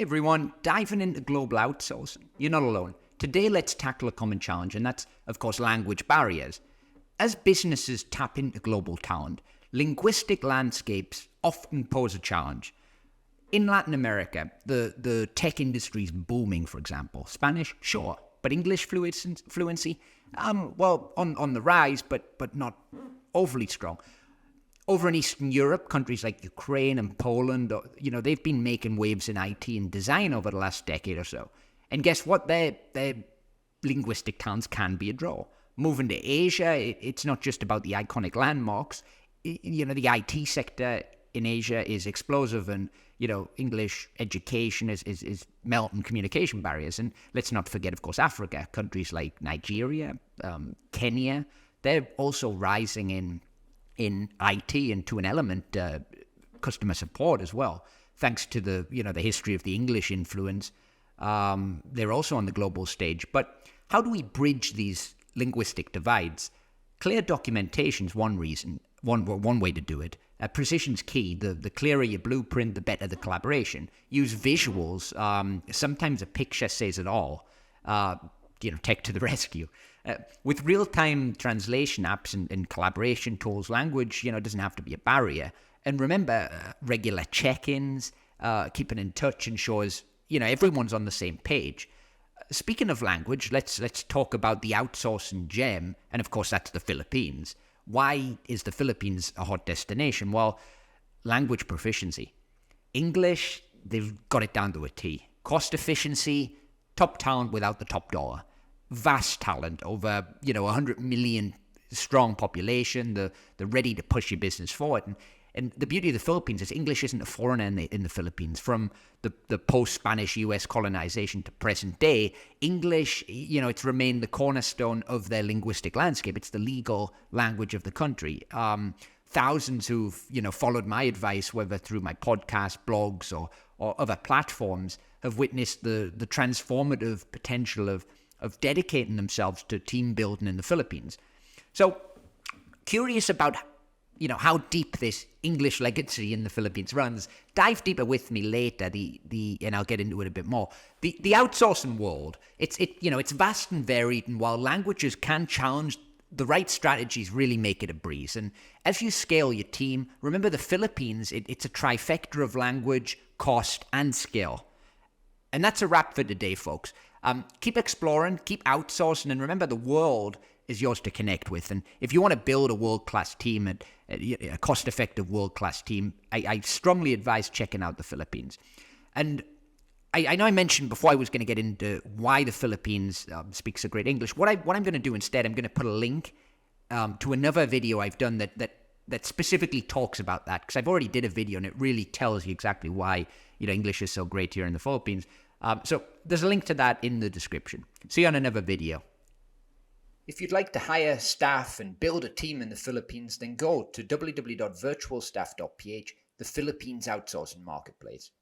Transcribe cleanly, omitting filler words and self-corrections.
everyone, diving into global outsourcing. You're not alone. Today, let's tackle a common challenge, and that's, of course, language barriers. As businesses tap into global talent, linguistic landscapes often pose a challenge. In Latin America, the tech industry is booming, for example. Spanish, sure, but English fluency, on the rise, but not overly strong. Over in Eastern Europe, countries like Ukraine and Poland, they've been making waves in IT and design over the last decade or so. And guess what? Their linguistic talents can be a draw. Moving to Asia, it's not just about the iconic landmarks. The IT sector in Asia is explosive, and English education is melting communication barriers. And let's not forget, of course, Africa. Countries like Nigeria, Kenya, they're also rising in IT and to an element customer support as well, thanks to the history of the English influence. They're also on the global stage. But how do we bridge these linguistic divides? Clear documentation is one way to do it. Precision's key. The clearer your blueprint, the better the collaboration. Use visuals. Sometimes a picture says it all. Tech to the rescue. With real-time translation apps and collaboration tools, language, doesn't have to be a barrier. And remember, regular check-ins, keeping in touch ensures, everyone's on the same page. Speaking of language, let's talk about the outsourcing gem, and of course that's the Philippines. Why is the Philippines a hot destination? Well, language proficiency. English, they've got it down to a T. Cost efficiency, top talent without the top dollar. Vast talent, over 100 million strong population. They're ready to push your business forward. And the beauty of the Philippines is English isn't a foreigner in the Philippines. From the post-Spanish U.S. colonization to present day, English, it's remained the cornerstone of their linguistic landscape. It's the legal language of the country. Thousands who've followed my advice, whether through my podcast, blogs, or other platforms, have witnessed the transformative potential of dedicating themselves to team building in the Philippines. So, curious about how deep this English legacy in the Philippines runs. Dive deeper with me later. And I'll get into it a bit more. The outsourcing world, it's vast and varied, and while languages can challenge, the right strategies really make it a breeze. And as you scale your team, remember the Philippines, it's a trifecta of language, cost, and skill. And that's a wrap for today, folks. Keep exploring, keep outsourcing, and remember the world is yours to connect with. And if you want to build a world-class team, a cost-effective world-class team, I strongly advise checking out the Philippines. And I know I mentioned before I was going to get into why the Philippines speaks so great English. What I'm going to do instead, I'm going to put a link to another video I've done that specifically talks about that, because I've already did a video and it really tells you exactly why English is so great here in the Philippines. So there's a link to that in the description. See you on another video. If you'd like to hire staff and build a team in the Philippines, then go to www.virtualstaff.ph, the Philippines outsourcing marketplace.